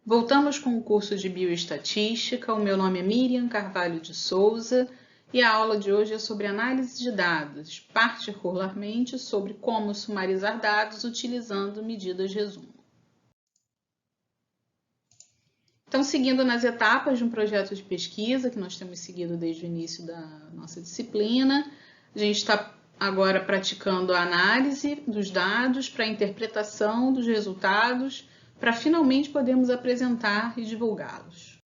Voltamos com o curso de Bioestatística. O meu nome é Miriam Carvalho de Souza e a aula de hoje é sobre análise de dados, particularmente sobre como sumarizar dados utilizando medidas resumo. Então, seguindo nas etapas de um projeto de pesquisa que nós temos seguido desde o início da nossa disciplina, a gente está agora praticando a análise dos dados para a interpretação dos resultados, para finalmente podermos apresentar e divulgá-los.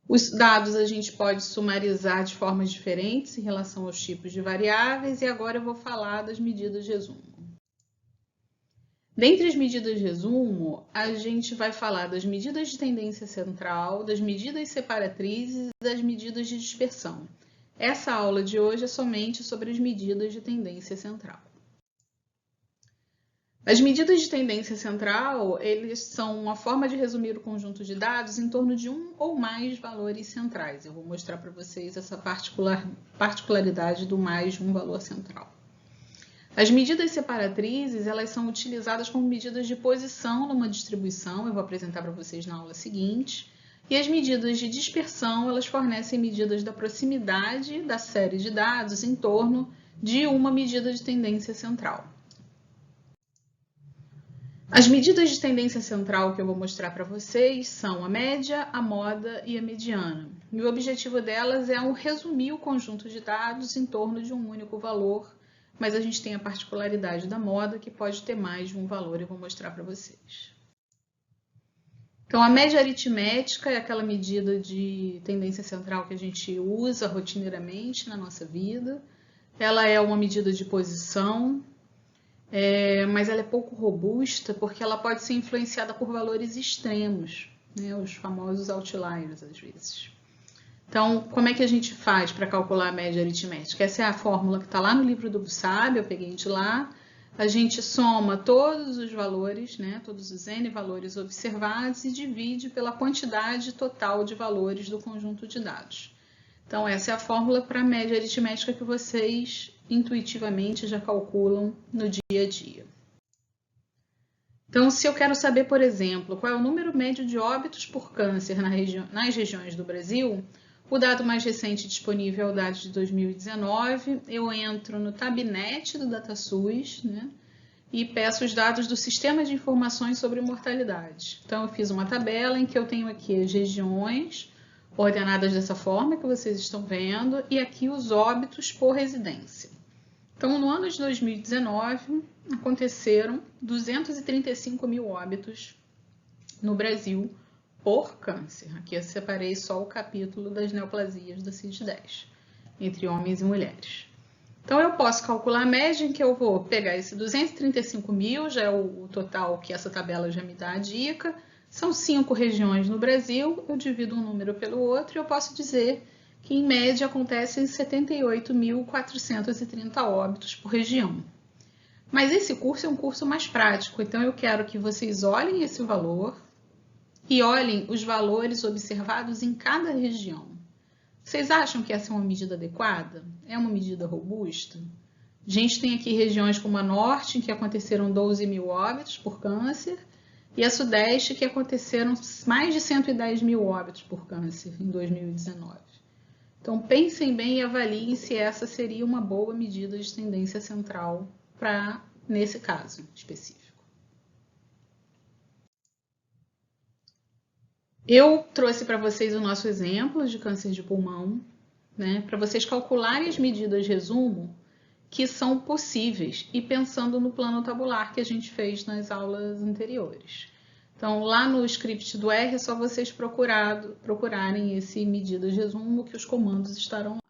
Os dados a gente pode sumarizar de formas diferentes em relação aos tipos de variáveis e agora eu vou falar das medidas de resumo. Dentre as medidas de resumo, a gente vai falar das medidas de tendência central, das medidas separatrizes e das medidas de dispersão. Essa aula de hoje é somente sobre as medidas de tendência central. As medidas de tendência central, eles são uma forma de resumir o conjunto de dados em torno de um ou mais valores centrais. Eu vou mostrar para vocês essa particularidade do mais de um valor central. As medidas separatrizes, elas são utilizadas como medidas de posição numa distribuição, eu vou apresentar para vocês na aula seguinte. E as medidas de dispersão, elas fornecem medidas da proximidade da série de dados em torno de uma medida de tendência central. As medidas de tendência central que eu vou mostrar para vocês são a média, a moda e a mediana. E o objetivo delas é resumir o conjunto de dados em torno de um único valor, mas a gente tem a particularidade da moda que pode ter mais de um valor, eu vou mostrar para vocês. Então, a média aritmética é aquela medida de tendência central que a gente usa rotineiramente na nossa vida. Ela é uma medida de posição, mas ela é pouco robusta porque ela pode ser influenciada por valores extremos, né? Os famosos outliers, às vezes. Então, como é que a gente faz para calcular a média aritmética? Essa é a fórmula que está lá no livro do Bussab, eu peguei de lá. A gente soma todos os valores, né, todos os N valores observados e divide pela quantidade total de valores do conjunto de dados. Então, essa é a fórmula para a média aritmética que vocês intuitivamente já calculam no dia a dia. Então, se eu quero saber, por exemplo, qual é o número médio de óbitos por câncer nas regiões do Brasil, o dado mais recente disponível é o dado de 2019. Eu entro no Tabnet do DataSUS, né, e peço os dados do Sistema de Informações sobre Mortalidade. Então, eu fiz uma tabela em que eu tenho aqui as regiões ordenadas dessa forma que vocês estão vendo e aqui os óbitos por residência. Então, no ano de 2019, aconteceram 235 mil óbitos no Brasil por câncer. Aqui eu separei só o capítulo das neoplasias da CID-10, entre homens e mulheres. Então, eu posso calcular a média em que eu vou pegar esse 235 mil, já é o total que essa tabela já me dá a dica. São 5 regiões no Brasil, eu divido um número pelo outro e eu posso dizer que, em média, acontecem 78.430 óbitos por região. Mas esse curso é um curso mais prático, então eu quero que vocês olhem esse valor e olhem os valores observados em cada região. Vocês acham que essa é uma medida adequada? É uma medida robusta? A gente tem aqui regiões como a Norte, em que aconteceram 12 mil óbitos por câncer, e a Sudeste, que aconteceram mais de 110 mil óbitos por câncer em 2019. Então, pensem bem e avaliem se essa seria uma boa medida de tendência central para nesse caso específico. Eu trouxe para vocês o nosso exemplo de câncer de pulmão, né, para vocês calcularem as medidas de resumo que são possíveis e pensando no plano tabular que a gente fez nas aulas anteriores. Então, lá no script do R é só vocês procurarem esse medidas de resumo que os comandos estarão lá.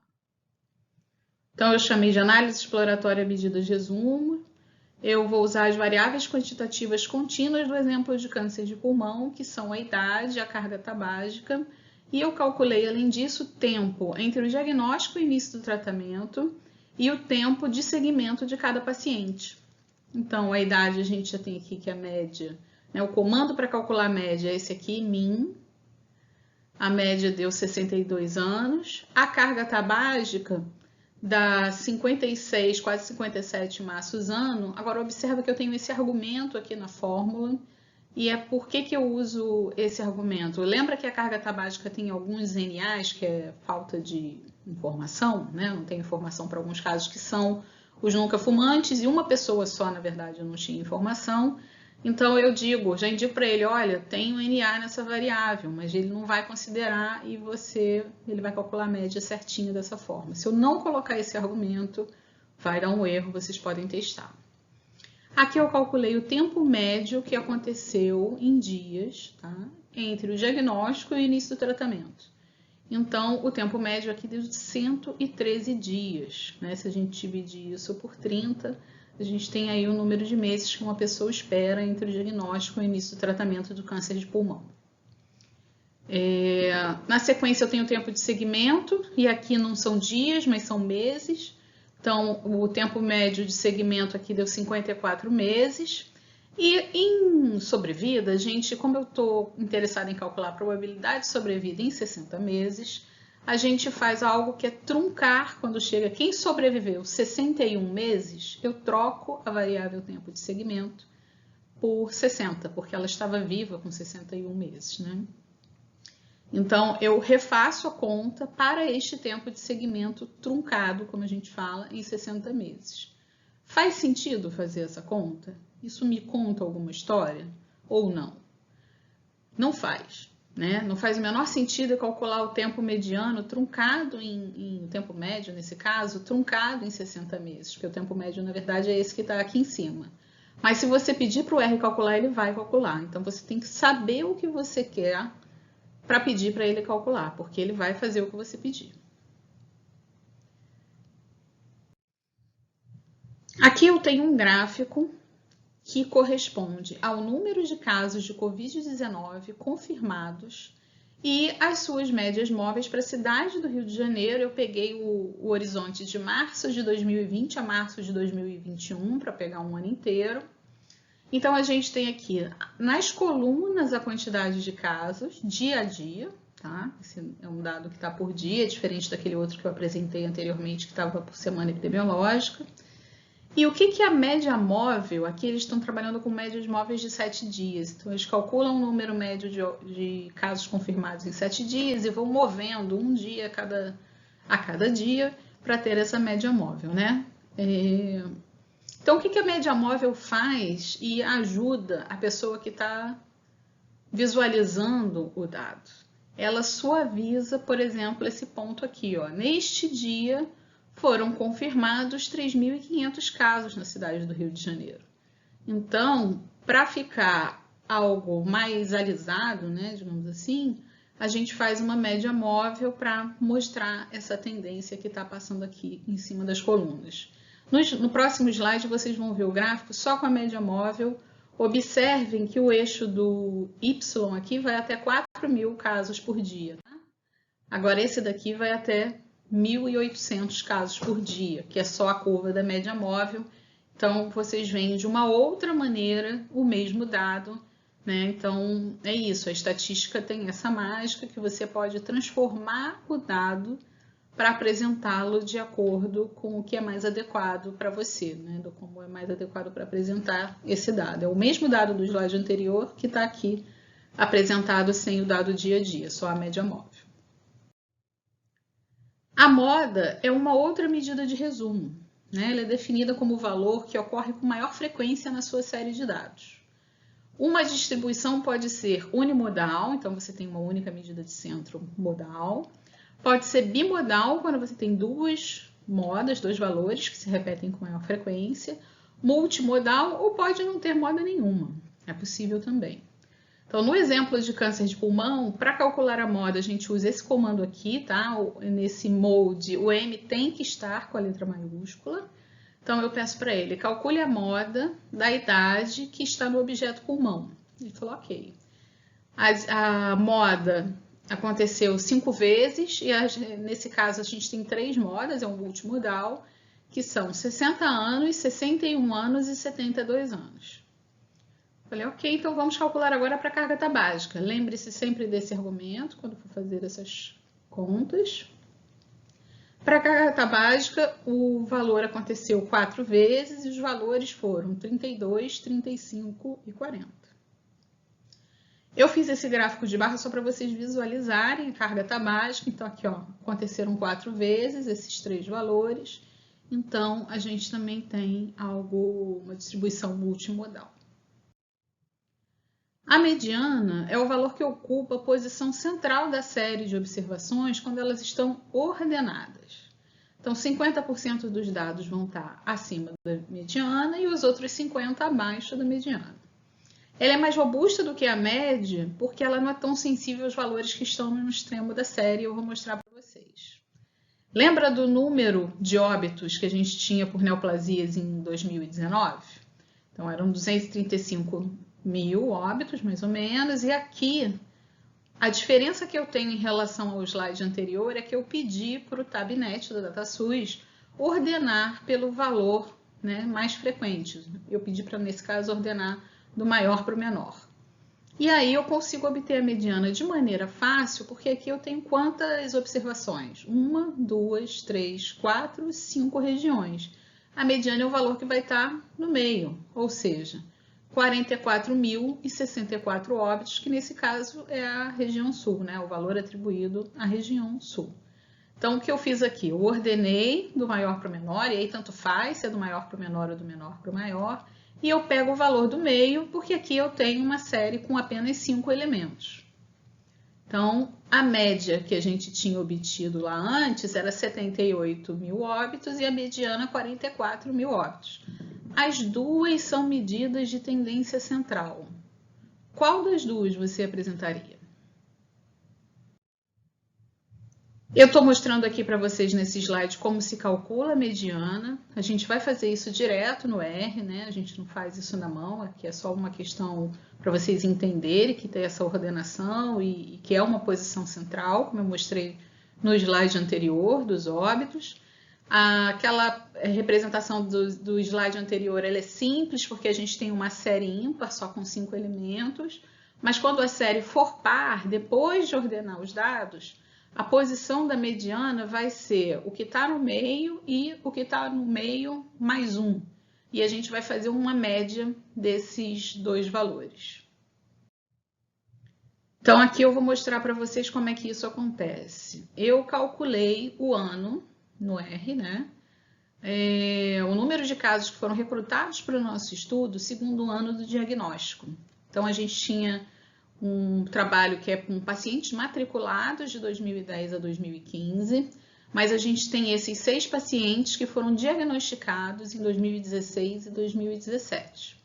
Então, eu chamei de análise exploratória medidas de resumo. Eu vou usar as variáveis quantitativas contínuas do exemplo de câncer de pulmão, que são a idade, a carga tabágica, e eu calculei, além disso, o tempo entre o diagnóstico e o início do tratamento e o tempo de seguimento de cada paciente. Então, a idade a gente já tem aqui que é a média, né? O comando para calcular a média é esse aqui, min. A média deu 62 anos. A carga tabágica dá 56, quase 57 maços ano. Agora, observa que eu tenho esse argumento aqui na fórmula, E é por que eu uso esse argumento. Lembra que a carga tabágica tem alguns NAs, que é falta de informação, né? Não tem informação para alguns casos que são os nunca fumantes, e uma pessoa só, na verdade, não tinha informação. Então eu já indico para ele, olha, tem um NA nessa variável, mas ele não vai considerar e ele vai calcular a média certinho dessa forma. Se eu não colocar esse argumento, vai dar um erro, vocês podem testar. Aqui eu calculei o tempo médio que aconteceu em dias, tá? Entre o diagnóstico e o início do tratamento. Então, o tempo médio aqui deu 113 dias, né? Se a gente dividir isso por 30, a gente tem aí o número de meses que uma pessoa espera entre o diagnóstico e o início do tratamento do câncer de pulmão. Na sequência, eu tenho o tempo de segmento, e aqui não são dias, mas são meses. Então, o tempo médio de segmento aqui deu 54 meses. E em sobrevida, gente, como eu estou interessada em calcular a probabilidade de sobrevida em 60 meses, a gente faz algo que é truncar quando chega quem sobreviveu 61 meses, eu troco a variável tempo de segmento por 60, porque ela estava viva com 61 meses, né? Então, eu refaço a conta para este tempo de segmento truncado, como a gente fala, em 60 meses. Faz sentido fazer essa conta? Isso me conta alguma história ou não? Não faz, né? Não faz o menor sentido eu calcular o tempo mediano truncado em tempo médio, nesse caso, truncado em 60 meses, porque o tempo médio, na verdade, é esse que está aqui em cima. Mas se você pedir para o R calcular, ele vai calcular. Então, você tem que saber o que você quer para pedir para ele calcular, porque ele vai fazer o que você pedir. Aqui eu tenho um gráfico que corresponde ao número de casos de Covid-19 confirmados e as suas médias móveis para a cidade do Rio de Janeiro. Eu peguei o horizonte de março de 2020 a março de 2021 para pegar um ano inteiro. Então, a gente tem aqui nas colunas a quantidade de casos dia a dia, tá? Esse é um dado que está por dia, diferente daquele outro que eu apresentei anteriormente, que estava por semana epidemiológica. E o que é a média móvel? Aqui eles estão trabalhando com médias móveis de 7 dias. Então, eles calculam o número médio de casos confirmados em 7 dias e vão movendo um dia a cada dia para ter essa média móvel, né? Então, o que a média móvel faz e ajuda a pessoa que está visualizando o dado? Ela suaviza, por exemplo, esse ponto aqui, ó. Neste dia, foram confirmados 3.500 casos na cidade do Rio de Janeiro. Então, para ficar algo mais alisado, né, digamos assim, a gente faz uma média móvel para mostrar essa tendência que está passando aqui em cima das colunas. No próximo slide, vocês vão ver o gráfico só com a média móvel. Observem que o eixo do Y aqui vai até 4.000 casos por dia. Tá? Agora, esse daqui vai até 1.800 casos por dia, que é só a curva da média móvel. Então, vocês veem de uma outra maneira o mesmo dado, né? Então, é isso. A estatística tem essa mágica que você pode transformar o dado para apresentá-lo de acordo com o que é mais adequado para você, né? Do como é mais adequado para apresentar esse dado. É o mesmo dado do slide anterior que está aqui apresentado sem o dado dia a dia, só a média móvel. A moda é uma outra medida de resumo, né? Ela é definida como o valor que ocorre com maior frequência na sua série de dados. Uma distribuição pode ser unimodal, então você tem uma única medida de centro modal. Pode ser bimodal, quando você tem duas modas, dois valores que se repetem com maior frequência. Multimodal, ou pode não ter moda nenhuma. É possível também. Então, no exemplo de câncer de pulmão, para calcular a moda, a gente usa esse comando aqui, tá? Nesse mode, o M tem que estar com a letra maiúscula. Então, eu peço para ele, calcule a moda da idade que está no objeto pulmão. Ele falou, ok. A moda aconteceu 5 vezes, e nesse caso a gente tem 3 modas, é um multimodal, que são 60 anos, 61 anos e 72 anos. Falei, ok, então vamos calcular agora para a carga tabágica. Lembre-se sempre desse argumento quando for fazer essas contas. Para a carga tabágica, o valor aconteceu 4 vezes e os valores foram 32, 35 e 40. Eu fiz esse gráfico de barra só para vocês visualizarem a carga tabágica. Então, aqui, ó, aconteceram 4 vezes esses 3 valores. Então, a gente também tem uma distribuição multimodal. A mediana é o valor que ocupa a posição central da série de observações quando elas estão ordenadas. Então, 50% dos dados vão estar acima da mediana e os outros 50% abaixo da mediana. Ela é mais robusta do que a média porque ela não é tão sensível aos valores que estão no extremo da série. Eu vou mostrar para vocês. Lembra do número de óbitos que a gente tinha por neoplasias em 2019? Então, eram 235 mil óbitos, mais ou menos, e aqui a diferença que eu tenho em relação ao slide anterior é que eu pedi para o Tabnet da DataSUS ordenar pelo valor, né, mais frequente. Eu pedi para, nesse caso, ordenar do maior para o menor. E aí eu consigo obter a mediana de maneira fácil, porque aqui eu tenho quantas observações? 1, 2, 3, 4, 5 regiões. A mediana é o valor que vai estar no meio, ou seja, 44.064 óbitos, que nesse caso é a região sul, né? O valor atribuído à região sul. Então, o que eu fiz aqui? Eu ordenei do maior para o menor, e aí tanto faz se é do maior para o menor ou do menor para o maior, e eu pego o valor do meio, porque aqui eu tenho uma série com apenas 5 elementos. Então, a média que a gente tinha obtido lá antes era 78 mil óbitos e a mediana 44 mil óbitos. As duas são medidas de tendência central. Qual das duas você apresentaria? Eu estou mostrando aqui para vocês nesse slide como se calcula a mediana. A gente vai fazer isso direto no R, né? A gente não faz isso na mão, aqui é só uma questão para vocês entenderem que tem essa ordenação e que é uma posição central, como eu mostrei no slide anterior dos óbitos. Aquela representação do slide anterior ela é simples, porque a gente tem uma série ímpar, só com 5 elementos, mas quando a série for par, depois de ordenar os dados, a posição da mediana vai ser o que está no meio e o que está no meio mais 1. E a gente vai fazer uma média desses dois valores. Então, aqui eu vou mostrar para vocês como é que isso acontece. Eu calculei o ano no R, né? O número de casos que foram recrutados para o nosso estudo segundo o ano do diagnóstico. Então, a gente tinha um trabalho que é com pacientes matriculados de 2010 a 2015, mas a gente tem esses 6 pacientes que foram diagnosticados em 2016 e 2017.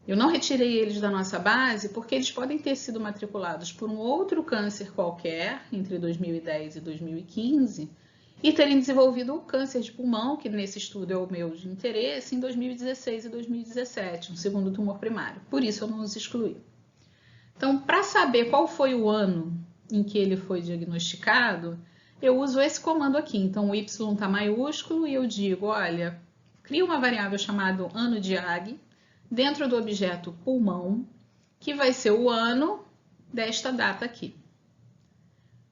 Eu não retirei eles da nossa base porque eles podem ter sido matriculados por um outro câncer qualquer entre 2010 e 2015 e terem desenvolvido o câncer de pulmão, que nesse estudo é o meu de interesse, em 2016 e 2017, um segundo tumor primário. Por isso eu não os excluí. Então, para saber qual foi o ano em que ele foi diagnosticado, eu uso esse comando aqui. Então, o Y está maiúsculo e eu digo, olha, cria uma variável chamada ano diag dentro do objeto pulmão, que vai ser o ano desta data aqui.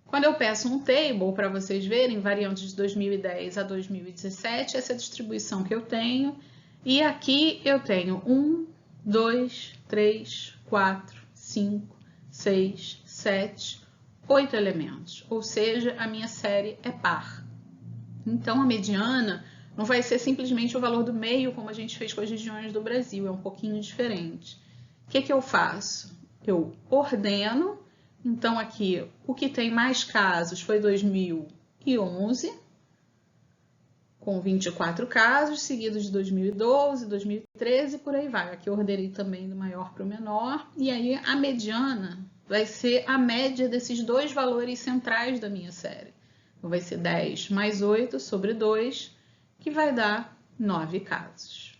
Quando eu peço um table, para vocês verem, variando de 2010 a 2017, essa é a distribuição que eu tenho. E aqui eu tenho 1, 2, 3, 4, 5, 6, 7, 8 elementos, ou seja, a minha série é par. Então, a mediana não vai ser simplesmente o valor do meio, como a gente fez com as regiões do Brasil, é um pouquinho diferente. O que eu faço? Eu ordeno, então aqui o que tem mais casos foi 2011, com 24 casos, seguidos de 2012, 2013 e por aí vai. Aqui eu ordenei também do maior para o menor. E aí a mediana vai ser a média desses dois valores centrais da minha série. Então vai ser 10 mais 8 sobre 2, que vai dar 9 casos.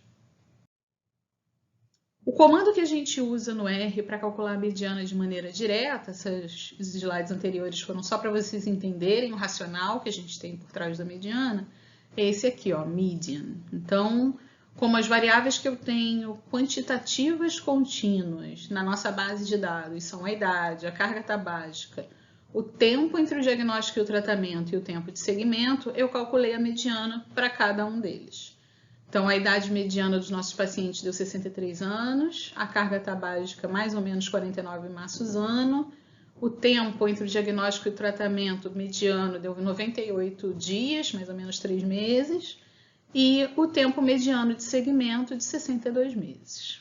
O comando que a gente usa no R para calcular a mediana de maneira direta, esses slides anteriores foram só para vocês entenderem o racional que a gente tem por trás da mediana, é esse aqui, ó, median. Então, como as variáveis que eu tenho quantitativas contínuas na nossa base de dados são a idade, a carga tabágica, o tempo entre o diagnóstico e o tratamento e o tempo de segmento, eu calculei a mediana para cada um deles. Então, a idade mediana dos nossos pacientes deu 63 anos, a carga tabágica mais ou menos 49 maços ano, o tempo entre o diagnóstico e o tratamento mediano deu 98 dias, mais ou menos 3 meses, e o tempo mediano de segmento de 62 meses.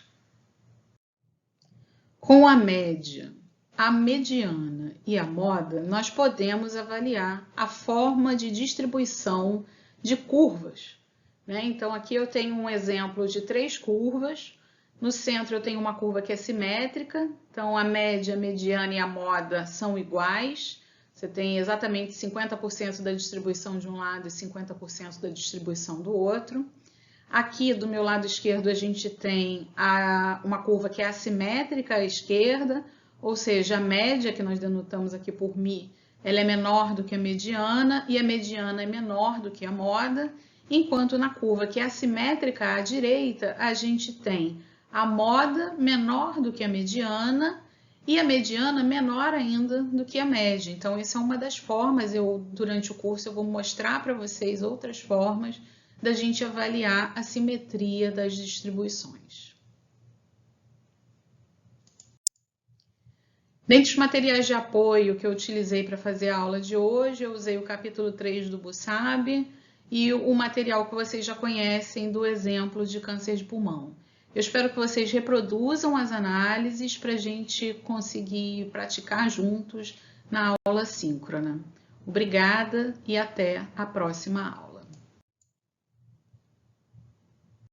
Com a média, a mediana e a moda, nós podemos avaliar a forma de distribuição de curvas. Então, aqui eu tenho um exemplo de 3 curvas. No centro eu tenho uma curva que é simétrica, então a média, a mediana e a moda são iguais. Você tem exatamente 50% da distribuição de um lado e 50% da distribuição do outro. Aqui do meu lado esquerdo a gente tem uma curva que é assimétrica à esquerda, ou seja, a média que nós denotamos aqui por μ, ela é menor do que a mediana e a mediana é menor do que a moda, enquanto na curva que é assimétrica à direita a gente tem a moda menor do que a mediana e a mediana menor ainda do que a média. Então, essa é uma das formas, durante o curso eu vou mostrar para vocês outras formas da gente avaliar a simetria das distribuições. Dentre os materiais de apoio que eu utilizei para fazer a aula de hoje, eu usei o capítulo 3 do BUSAB e o material que vocês já conhecem do exemplo de câncer de pulmão. Eu espero que vocês reproduzam as análises para a gente conseguir praticar juntos na aula síncrona. Obrigada e até a próxima aula.